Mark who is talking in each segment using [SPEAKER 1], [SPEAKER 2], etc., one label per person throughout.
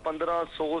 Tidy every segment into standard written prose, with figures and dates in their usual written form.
[SPEAKER 1] 1500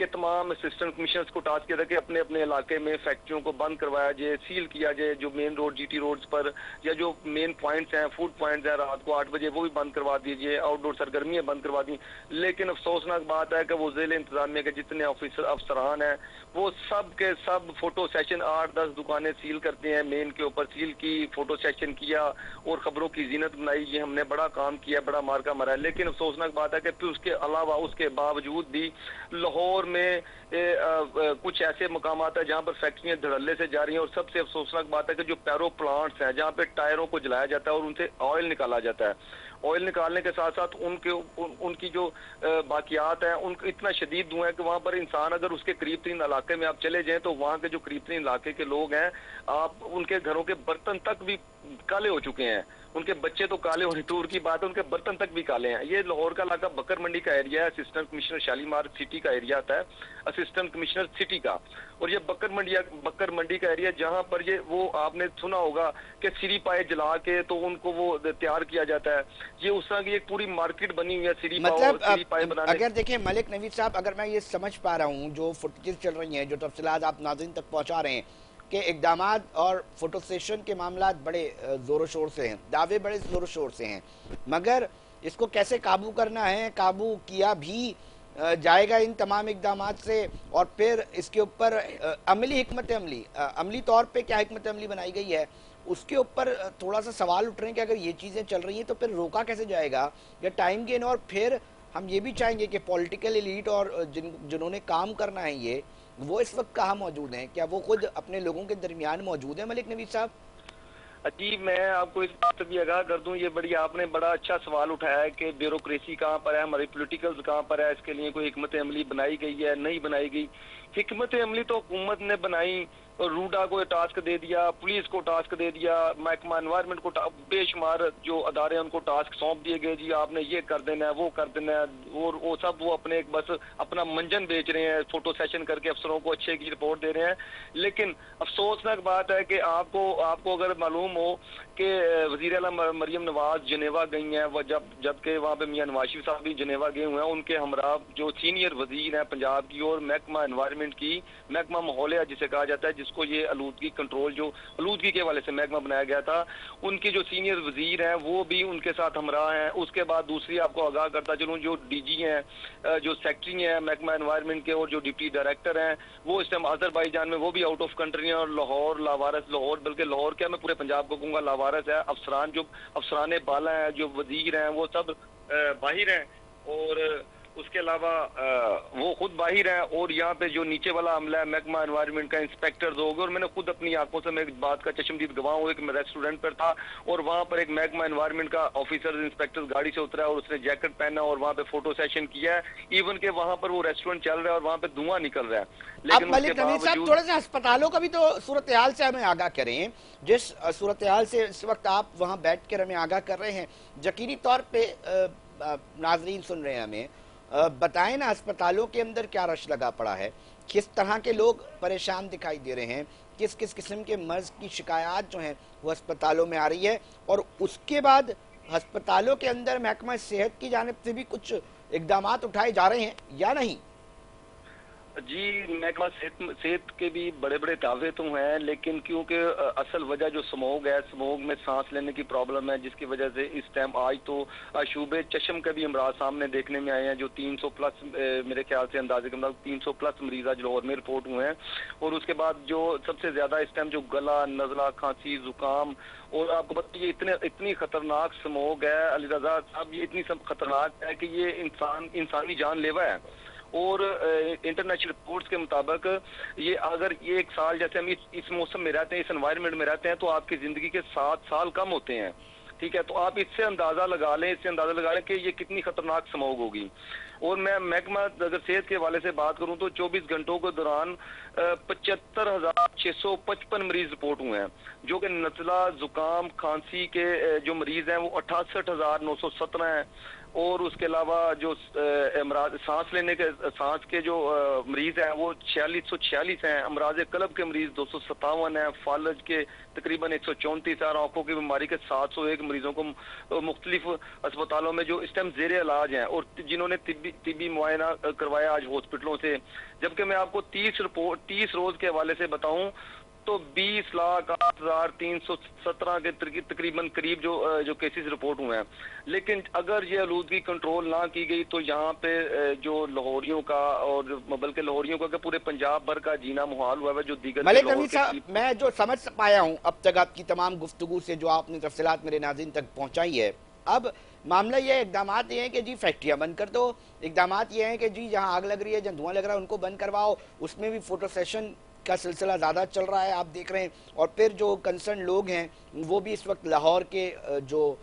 [SPEAKER 1] کہ تمام assistant commissioners کو ٹاسک کیا تھا کہ اپنے اپنے علاقے میں فیکٹریوں کو بند کروایا جائے, سیل کیا جائے, جو مین روڈ جی ٹی روڈز پر یا جو مین پوائنٹس ہیں, فوڈ پوائنٹس ہیں, رات کو 8 بجے وہ بھی بند کروا دیجیے, آؤٹ ڈور سرگرمیاں بند کروا دی. لیکن افسوسناک بات ہے کہ وہ ضلع انتظامیہ کے جتنے افسران ہیں وہ سب کے سب فوٹو سیشن 8-10 دکانیں سیل کرتے ہیں, مین کے اوپر سیل کی, فوٹو سیشن کیا اور خبروں کی زینت بنائی. یہ ہم نے بڑا کام کیا, بڑا مارکا مرا ہے. لیکن افسوسناک بات ہے کہ پھر اس کے علاوہ اس کے باوجود بھی لاہور میں کچھ ایسے مقامات ہیں جہاں پر فیکٹریاں دھڑلے سے جا رہی ہیں, اور سب سے افسوسناک بات ہے کہ جو پیرو پلانٹس ہیں جہاں پہ ٹائروں کو جلایا جاتا ہے اور ان سے آئل نکالا جاتا ہے, آئل نکالنے کے ساتھ ساتھ ان کی جو باقیات ہیں ان کو اتنا شدید دھواں ہے کہ وہاں پر انسان اگر اس کے قریب ترین علاقے میں آپ چلے جائیں تو وہاں کے جو قریب ترین علاقے کے لوگ ہیں, آپ ان کے گھروں کے برتن تک بھی کالے ہو چکے ہیں, ان کے بچے تو کالے ہونے دور کی بات ہے, ان کے برتن تک بھی کالے ہیں. یہ لاہور کا علاقہ بکر منڈی کا ایریا ہے, اسسٹنٹ کمشنر شالیمار سٹی کا ایریا آتا ہے, اسسٹنٹ کمشنر سٹی کا. اور یہ بکر منڈی کا ایریا جہاں پر یہ وہ آپ نے سنا ہوگا کہ سری پائے جلا کے تو ان کو وہ تیار کیا جاتا ہے. یہ اس طرح کی ایک پوری مارکیٹ بنی ہوئی ہے سری پائے بنانے.
[SPEAKER 2] اگر دیکھیں ملک نوید صاحب, اگر میں یہ سمجھ پا رہا ہوں جو فوٹیجز چل رہی ہیں, جو تفصیلات آپ ناظرین تک پہنچا رہے ہیں کہ اقدامات اور فوٹو سیشن کے معاملات بڑے زور و شور سے ہیں, دعوے بڑے زور و شور سے ہیں, مگر اس کو کیسے قابو کرنا ہے, قابو کیا بھی جائے گا ان تمام اقدامات سے, اور پھر اس کے اوپر عملی طور پہ کیا حکمت عملی بنائی گئی ہے, اس کے اوپر تھوڑا سا سوال اٹھ رہے ہیں کہ اگر یہ چیزیں چل رہی ہیں تو پھر روکا کیسے جائے گا یا ٹائم گین. اور پھر ہم یہ بھی چاہیں گے کہ پولیٹیکل ایلیٹ اور جنہوں نے کام کرنا ہے یہ وہ اس وقت کہاں موجود ہیں, کیا وہ خود اپنے لوگوں کے درمیان موجود ہیں ملک نوید صاحب؟
[SPEAKER 1] جی میں آپ کو اس بات سے بھی آگاہ کر دوں, یہ آپ نے بڑا اچھا سوال اٹھایا ہے کہ بیوروکریسی کہاں پر ہے, ہماری پولیٹیکلز کہاں پر ہے, اس کے لیے کوئی حکمت عملی بنائی گئی ہے, نہیں بنائی گئی. حکمت عملی تو حکومت نے بنائی, روڈا کو ٹاسک دے دیا, پولیس کو ٹاسک دے دیا, محکمہ انوائرمنٹ کو بے شمار جو ادارے ہیں ان کو ٹاسک سونپ دیے گئے, جی آپ نے یہ کر دینا ہے, وہ کر دینا ہے, اور وہ سب وہ اپنے بس اپنا منجن بیچ رہے ہیں, فوٹو سیشن کر کے افسروں کو اچھے کی رپورٹ دے رہے ہیں. لیکن افسوسناک بات ہے کہ آپ کو اگر معلوم ہو کہ وزیر اعلیٰ مریم نواز جنیوا گئی ہیں, وہ جبکہ وہاں پہ میاں نواز شریف صاحب بھی جنیوا گئے ہوئے ہیں, ان کے ہمراہ جو سینئر وزیر ہیں پنجاب کی اور محکمہ انوائرمنٹ کی, محکمہ ماحولیات جسے کہا جاتا ہے, جس کو یہ آلودگی کنٹرول جو آلودگی کے حوالے سے محکمہ بنایا گیا تھا, ان کی جو سینئر وزیر ہیں وہ بھی ان کے ساتھ ہمراہ ہیں. اس کے بعد دوسری آپ کو آگاہ کرتا چلوں, جو ڈی جی ہیں, جو سیکٹری ہیں محکمہ انوائرمنٹ کے, اور جو ڈپٹی ڈائریکٹر ہیں وہ اس ٹائم آذربائیجان میں, وہ بھی آؤٹ آف کنٹری ہیں, اور لاہور لاوارث, لاہور بلکہ لاہور کیا میں پورے پنجاب کو کہوں گا لاوارث ہے. افسران بالا ہیں, جو وزیر ہیں وہ سب باہر ہیں, اور اس کے علاوہ وہ خود باہر ہیں, اور یہاں پہ جو نیچے والا عملہ ہے محکمہ انوائرمنٹ کا انسپیکٹرز ہو گئے. اور میں نے خود اپنی آنکھوں سے میں ایک بات کا چشمدید گواہ ہوں کہ میں ریسٹورنٹ پر تھا اور وہاں پر ایک محکمہ انوائرمنٹ کا آفیسر انسپیکٹر گاڑی سے اترا ہے اور اس نے جیکٹ پہنا اور وہاں پہ فوٹو سیشن کیا ہے, ایون کہ وہاں پر وہ ریسٹورنٹ چل رہا ہے اور وہاں پہ دھواں نکل رہا ہے.
[SPEAKER 2] اب ملک نوید صاحب تھوڑا سا ہسپتالوں کا بھی تو صورتحال سے ہمیں آگاہ کریں, جس صورتحال سے اس وقت آپ وہاں بیٹھ کر ہمیں آگاہ کر رہے ہیں, یقینی طور پہ ناظرین سن رہے ہیں, ہمیں بتائیں نا ہسپتالوں کے اندر کیا رش لگا پڑا ہے, کس طرح کے لوگ پریشان دکھائی دے رہے ہیں, کس قسم کے مرض کی شکایات جو ہیں وہ ہسپتالوں میں آ رہی ہے, اور اس کے بعد ہسپتالوں کے اندر محکمہ صحت کی جانب سے بھی کچھ اقدامات اٹھائے جا رہے ہیں یا نہیں؟
[SPEAKER 1] جی محکمہ صحت کے بھی بڑے بڑے دعوے تو ہیں, لیکن کیونکہ اصل وجہ جو سموگ ہے, سموگ میں سانس لینے کی پرابلم ہے, جس کی وجہ سے اس ٹائم آج تو شعبے چشم کے بھی امراض سامنے دیکھنے میں آئے ہیں, جو 300 پلس میرے خیال سے اندازے کے مطابق 300 پلس مریض آج لاہور میں رپورٹ ہوئے ہیں. اور اس کے بعد جو سب سے زیادہ اس ٹائم جو گلا, نزلہ, کھانسی, زکام, اور آپ کو پتہ یہ اتنی خطرناک سموگ ہے علی رضا صاحب, یہ اتنی خطرناک ہے کہ یہ انسانی جان لیوا ہے. اور انٹرنیشنل رپورٹس کے مطابق یہ اگر یہ ایک سال جیسے ہم اس موسم میں رہتے ہیں, اس انوائرمنٹ میں رہتے ہیں, تو آپ کی زندگی کے 7 سال کم ہوتے ہیں. ٹھیک ہے, تو آپ اس سے اندازہ لگا لیں کہ یہ کتنی خطرناک سموگ ہوگی. اور میں محکمہ اگر صحت کے حوالے سے بات کروں تو 24 گھنٹوں کے دوران 75,655 مریض رپورٹ ہوئے ہیں, جو کہ نزلہ, زکام, کھانسی کے جو مریض ہیں وہ 68,917 ہیں, اور اس کے علاوہ جو امراض سانس کے جو مریض ہیں وہ 4646 ہیں، امراض قلب کے مریض 257 ہیں، فالج کے تقریباً 134 ہیں، آنکھوں کی بیماری کے 701 مریضوں کو مختلف اسپتالوں میں جو اس ٹائم زیر علاج ہیں اور جنہوں نے طبی معائنہ کروایا آج ہاسپٹلوں سے. جبکہ میں آپ کو 30 روز کے حوالے سے بتاؤں تو 20,08,317 کے تقریباً قریب جو کیسز رپورٹ ہوئے ہیں. لیکن اگر یہ آلودگی کنٹرول نہ کی گئی تو یہاں پہ جو لاہوریوں کا اور بلکہ لاہوریوں کا کہ پورے پنجاب بھر کا جینا محال ہوا ہے جو دیگر
[SPEAKER 2] ملک نوید صاحب، میں جو سمجھ پایا ہوں اب تک آپ کی تمام گفتگو سے جو آپ نے تفصیلات میرے ناظرین تک پہنچائی ہے، اب معاملہ یہ اقدامات یہ ہیں کہ جی فیکٹریاں بند کر دو، اقدامات یہ ہیں کہ جی جہاں آگ لگ رہی ہے، جہاں دھواں لگ رہا ہے ان کو بند کرواؤ، اس میں بھی فوٹو سیشن کا سلسلہ زیادہ چل رہا ہے آپ دیکھ رہے ہیں. اور پھر جو کنسرن لوگ ہیں وہ بھی اس وقت لاہور کے جو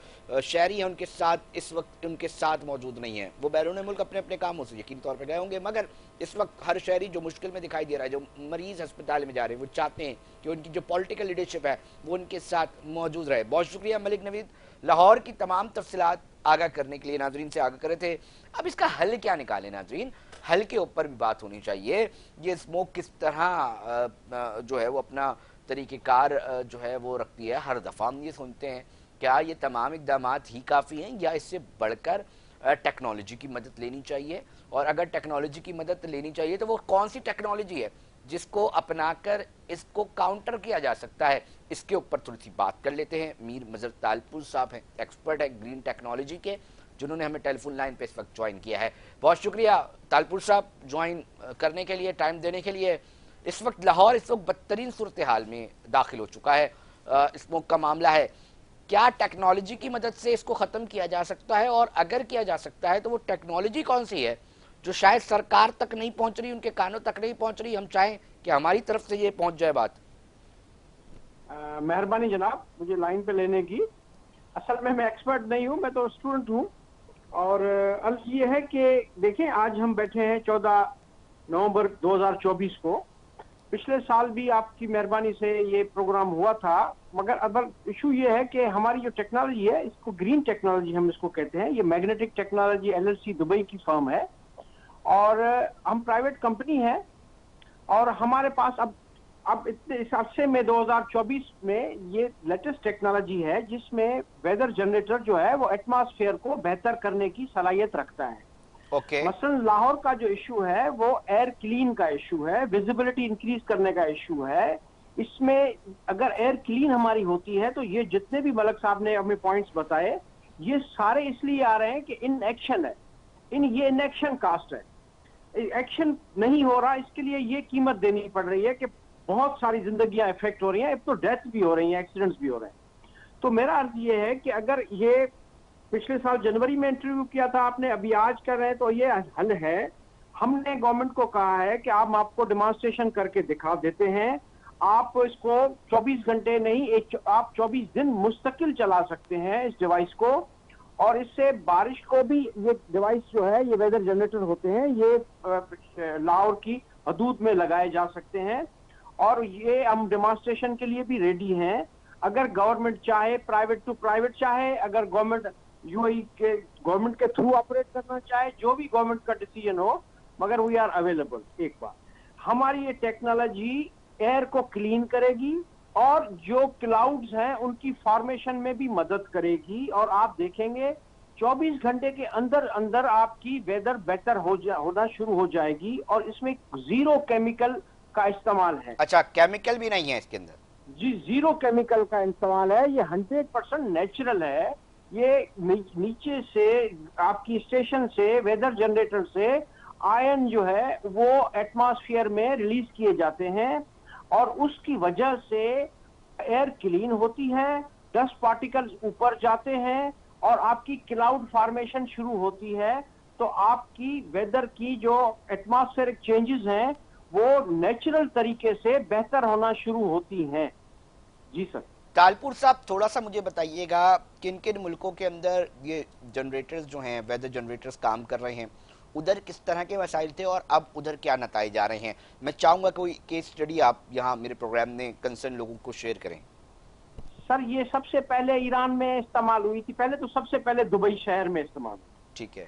[SPEAKER 2] شہری ہیں ان کے ساتھ اس وقت ان کے ساتھ موجود نہیں ہیں. وہ بیرون ملک اپنے اپنے کاموں سے یقین طور پہ گئے ہوں گے، مگر اس وقت ہر شہری جو مشکل میں دکھائی دے رہا ہے، جو مریض ہسپتال میں جا رہے ہیں، وہ چاہتے ہیں کہ ان کی جو پولیٹیکل لیڈرشپ ہے وہ ان کے ساتھ موجود رہے. بہت شکریہ ملک نوید، لاہور کی تمام تفصیلات آگاہ کرنے کے لیے، ناظرین سے آگاہ کرے تھے. اب اس کا حل کیا نکالے ناظرین؟ حل کے اوپر بھی بات ہونی چاہیے. یہ اسموک کس طرح جو ہے وہ اپنا طریقہ کار جو ہے وہ رکھتی ہے. ہر دفعہ ہم یہ سنتے ہیں کیا یہ تمام اقدامات ہی کافی ہیں یا اس سے بڑھ کر ٹیکنالوجی کی مدد لینی چاہیے؟ اور اگر ٹیکنالوجی کی مدد لینی چاہیے تو وہ کون سی ٹیکنالوجی ہے جس کو اپنا کر اس کو کاؤنٹر کیا جا سکتا ہے؟ اس کے اوپر تھوڑی سی بات کر لیتے ہیں. میر مظہر تالپور صاحب ہیں، ایکسپرٹ ہے گرین ٹیکنالوجی کے، جنہوں نے ہمیں ٹیلی فون لائن پہ اس وقت جوائن کیا ہے. بہت شکریہ تالپور صاحب جوائن کرنے کے لیے، ٹائم دینے کے لیے. اس وقت لاہور اس وقت بدترین صورتحال میں داخل ہو چکا ہے. اسموک کا معاملہ ہے، کیا ٹیکنالوجی کی مدد سے اس کو ختم کیا جا سکتا ہے؟ اور اگر کیا جا سکتا ہے تو وہ ٹیکنالوجی کون سی ہے جو شاید سرکار تک نہیں پہنچ رہی، ان کے کانوں تک نہیں پہنچ رہی؟ ہم چاہیں کہ ہماری طرف سے یہ پہنچ جائے بات.
[SPEAKER 3] مہربانی جناب مجھے لائن پہ لینے کی. اصل میں ایکسپرٹ نہیں ہوں، میں تو اسٹوڈنٹ ہوں. اور عرض یہ ہے کہ دیکھیں آج ہم بیٹھے ہیں 14 نومبر 2024 کو. پچھلے سال بھی آپ کی مہربانی سے یہ پروگرام ہوا تھا، مگر اب ایشو یہ ہے کہ ہماری جو ٹیکنالوجی ہے اس کو گرین ٹیکنالوجی ہم اس کو کہتے ہیں. یہ میگنیٹک ٹیکنالوجی LLC دبئی کی فرم ہے اور ہم پرائیویٹ کمپنی ہے. اور ہمارے پاس اب اتنے اس عرصے میں 2024 میں یہ لیٹسٹ ٹیکنالوجی ہے جس میں ویدر جنریٹر جو ہے وہ ایٹماسفیئر کو بہتر کرنے کی صلاحیت رکھتا ہے. مثلا لاہور کا جو ایشو ہے وہ ایئر کلین کا ایشو ہے، ویزیبلٹی انکریز کرنے کا ایشو ہے. اس میں اگر ایئر کلین ہماری ہوتی ہے تو یہ جتنے بھی ملک صاحب نے ہمیں پوائنٹس بتائے یہ سارے اس لیے آ رہے ہیں کہ ان ایکشن ہے، یہ ان ایکشن کاسٹ ہے. ایکشن نہیں ہو رہا، اس کے لیے یہ قیمت دینی پڑ رہی ہے کہ بہت ساری زندگیاں افیکٹ ہو رہی ہیں. اب تو ڈیتھ بھی ہو رہی ہیں، ایکسیڈنٹس بھی ہو رہے ہیں. تو میرا عرض یہ ہے کہ اگر یہ پچھلے سال جنوری میں انٹرویو کیا تھا آپ نے، ابھی آج کر رہے ہیں، تو یہ حل ہے. ہم نے گورنمنٹ کو کہا ہے کہ آپ کو ڈیمانسٹریشن کر کے دکھا دیتے ہیں. آپ اس کو 24 گھنٹے نہیں، آپ 24 دن مستقل چلا سکتے ہیں اس ڈیوائس کو. اور اس سے بارش کو بھی یہ ڈیوائس جو ہے، یہ ویدر جنریٹر ہوتے ہیں، یہ لاہور کی حدود میں لگائے جا سکتے ہیں. اور یہ ہم ڈیمانسٹریشن کے لیے بھی ریڈی ہیں. اگر گورنمنٹ چاہے، پرائیویٹ ٹو پرائیویٹ چاہے، اگر گورنمنٹ گورنمنٹ کے تھرو آپریٹ کرنا چاہے، جو بھی گورنمنٹ کا ڈیسیجن ہو، مگر وی آر اویلیبل. ایک بات ہماری یہ ٹیکنالوجی ایئر کو کلین کرے گی اور جو کلاؤڈز ہیں ان کی فارمیشن میں بھی مدد کرے گی. اور آپ دیکھیں گے 24 گھنٹے کے اندر اندر آپ کی ویدر بہتر ہونا شروع ہو جائے گی. اور اس میں زیرو کیمیکل کا استعمال ہے.
[SPEAKER 2] اچھا، کیمیکل بھی نہیں ہے اس کے اندر؟
[SPEAKER 3] جی، زیرو کیمیکل کا استعمال ہے. یہ 100% نیچرل ہے. یہ نیچے سے آپ کی اسٹیشن سے، ویدر جنریٹر سے آئن جو ہے وہ ایٹماسفیئر میں ریلیز کیے جاتے ہیں اور اس کی وجہ سے ایئر کلین ہوتی ہے، ڈسٹ پارٹیکلز اوپر جاتے ہیں اور آپ کی کلاؤڈ فارمیشن شروع ہوتی ہے. تو آپ کی ویدر کی جو ایٹماسفیئرک چینجز ہیں وہ نیچرل طریقے سے بہتر ہونا شروع ہوتی ہیں. جی سر.
[SPEAKER 2] تالپور صاحب تھوڑا سا مجھے بتائیے گا کن کن ملکوں کے اندر یہ جنریٹرز جو ہیں، ویدر جنریٹرز کام کر رہے ہیں، ادھر کس طرح کے مسائل تھے اور اب ادھر کیا نتائج آ رہے ہیں؟ میں چاہوں گا کوئی کیس اسٹڈی آپ یہاں میرے پروگرام میں کنسرن لوگوں کو شیئر کریں.
[SPEAKER 3] سر یہ سب سے پہلے ایران میں استعمال ہوئی تھی، پہلے تو سب سے پہلے دبئی شہر میں استعمال ہوئی.
[SPEAKER 2] ٹھیک ہے.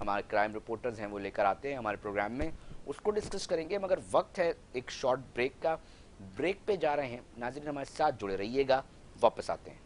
[SPEAKER 2] ہمارے کرائم رپورٹرز ہیں وہ لے کر آتے ہیں ہمارے پروگرام میں، اس کو ڈسکس کریں گے، مگر وقت ہے ایک شارٹ بریک کا، بریک پہ جا رہے ہیں۔ ناظرین ہمارے ساتھ جڑے رہیے گا، واپس آتے ہیں۔